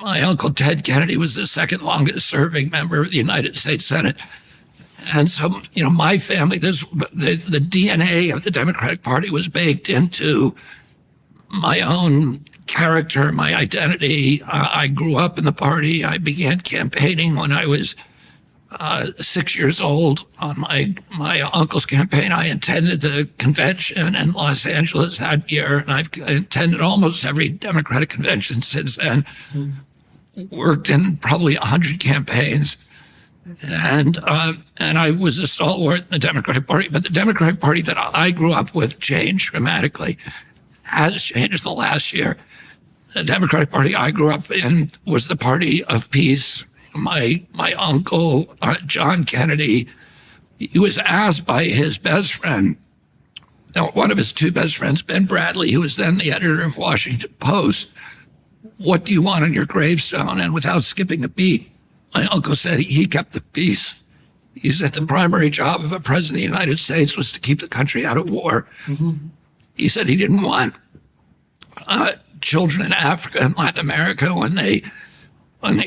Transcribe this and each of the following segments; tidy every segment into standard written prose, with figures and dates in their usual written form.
My uncle Ted Kennedy was the second longest serving member of the United States Senate. And so, my family, the DNA of the Democratic Party was baked into my own character, my identity. I grew up in the party. I began campaigning when I was 6 years old on my uncle's campaign. I attended the convention in Los Angeles that year, and I've attended almost every Democratic convention since then. Worked in probably 100 campaigns, and I was a stalwart in the Democratic Party. But the Democratic Party that I grew up with changed dramatically, has changed the last year. The Democratic Party I grew up in was the party of peace. My uncle, John Kennedy, he was asked by his best friend, one of his two best friends, Ben Bradley, who was then the editor of Washington Post, what do you want on your gravestone? And without skipping a beat, my uncle said he kept the peace. He said the primary job of a president of the United States was to keep the country out of war. Mm-hmm. He said he didn't want children in Africa and Latin America, when they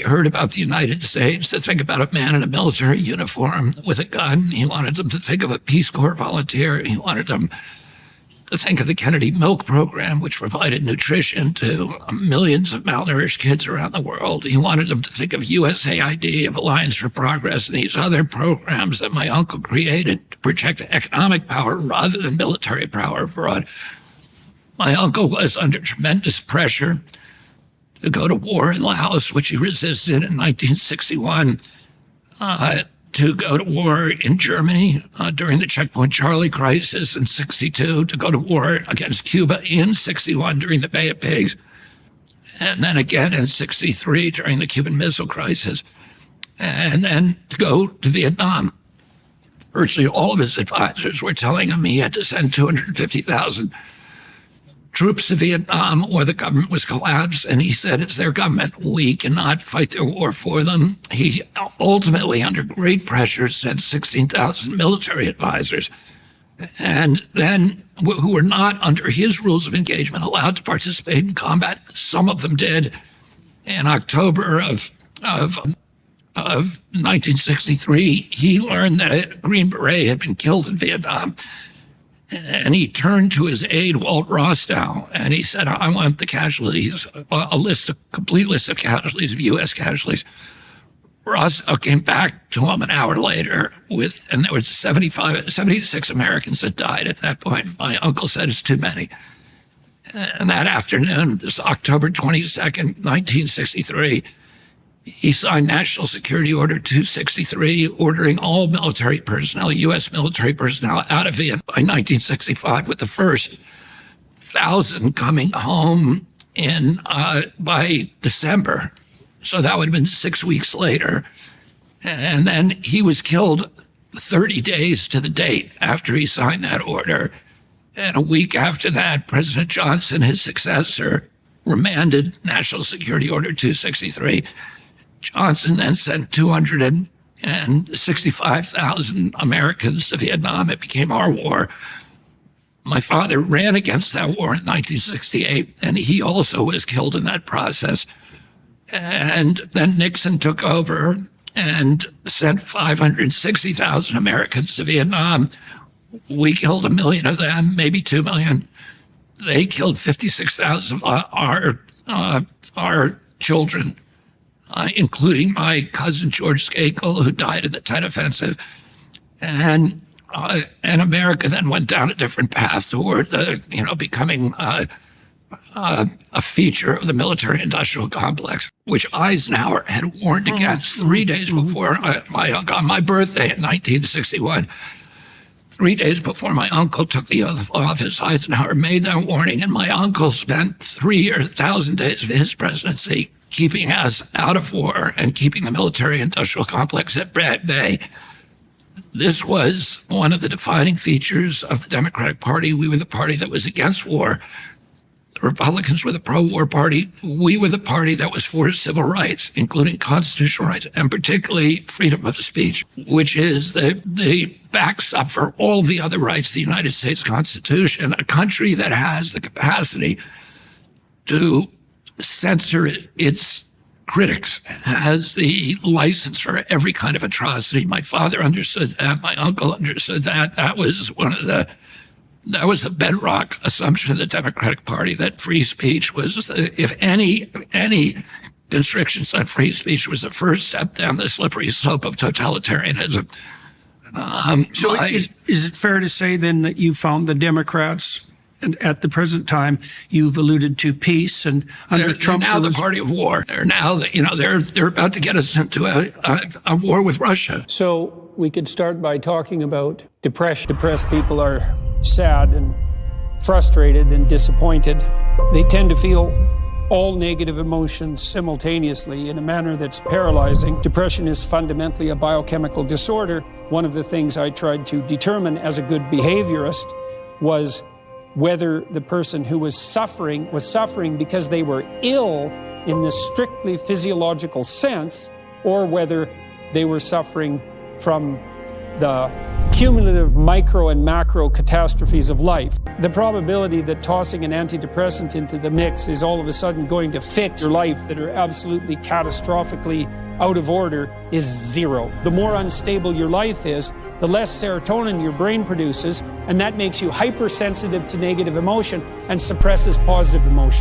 heard about the United States, to think about a man in a military uniform with a gun. He wanted them to think of a Peace Corps volunteer. He wanted them to think of the Kennedy Milk Program, which provided nutrition to millions of malnourished kids around the world. He wanted them to think of USAID, of Alliance for Progress, and these other programs that my uncle created to project economic power rather than military power abroad. My uncle was under tremendous pressure to go to war in Laos, which he resisted in 1961, to go to war in Germany during the Checkpoint Charlie crisis in 62, to go to war against Cuba in 61 during the Bay of Pigs, and then again in 63 during the Cuban Missile Crisis, and then to go to Vietnam. Virtually all of his advisors were telling him he had to send 250,000 troops to Vietnam or the government was collapsed, and he said, it's their government. We cannot fight their war for them. He ultimately, under great pressure, sent 16,000 military advisors, and then who were not, under his rules of engagement, allowed to participate in combat. Some of them did. In October of 1963, he learned that a Green Beret had been killed in Vietnam. And he turned to his aide, Walt Rostow, and he said, I want the casualties, a complete list of casualties, of U.S. casualties. Rostow came back to him an hour later and there were 76 Americans that died at that point. My uncle said it's too many. And that afternoon, this October 22nd, 1963, he signed National Security Order 263, ordering all military personnel, U.S. military personnel, out of Vietnam by 1965, with the first 1,000 coming home by December. So that would have been 6 weeks later. And then he was killed 30 days to the date after he signed that order. And a week after that, President Johnson, his successor, remanded National Security Order 263. Johnson then sent 265,000 Americans to Vietnam. It became our war. My father ran against that war in 1968, and he also was killed in that process. And then Nixon took over and sent 560,000 Americans to Vietnam. We killed 1 million of them, maybe 2 million. They killed 56,000 of our children, including my cousin George Skakel, who died in the Tet Offensive. And America then went down a different path toward becoming a feature of the military-industrial complex, which Eisenhower had warned against 3 days before on my birthday in 1961. 3 days before my uncle took the oath of office, Eisenhower made that warning, and my uncle spent 3,000 days of his presidency keeping us out of war and keeping the military-industrial complex at bay. This was one of the defining features of the Democratic Party. We were the party that was against war. The Republicans were the pro-war party. We were the party that was for civil rights, including constitutional rights, and particularly freedom of speech, which is the backstop for all the other rights of the United States Constitution. A country that has the capacity to censor its critics as the license for every kind of atrocity. My father understood that. My uncle understood that. That was the bedrock assumption of the Democratic Party, that free speech was, if any constrictions on free speech was the first step down the slippery slope of totalitarianism. Is it fair to say then that you found the Democrats, and at the present time, you've alluded to peace, and under Trump, they're now the party of war. They're now, they're about to get us into a war with Russia. So we could start by talking about depression. Depressed people are sad and frustrated and disappointed. They tend to feel all negative emotions simultaneously in a manner that's paralyzing. Depression is fundamentally a biochemical disorder. One of the things I tried to determine as a good behaviorist was whether the person who was suffering because they were ill in the strictly physiological sense, or whether they were suffering from the cumulative micro and macro catastrophes of life. The probability that tossing an antidepressant into the mix is all of a sudden going to fix your life that are absolutely catastrophically out of order is zero. The more unstable your life is, the less serotonin your brain produces, and that makes you hypersensitive to negative emotion and suppresses positive emotion.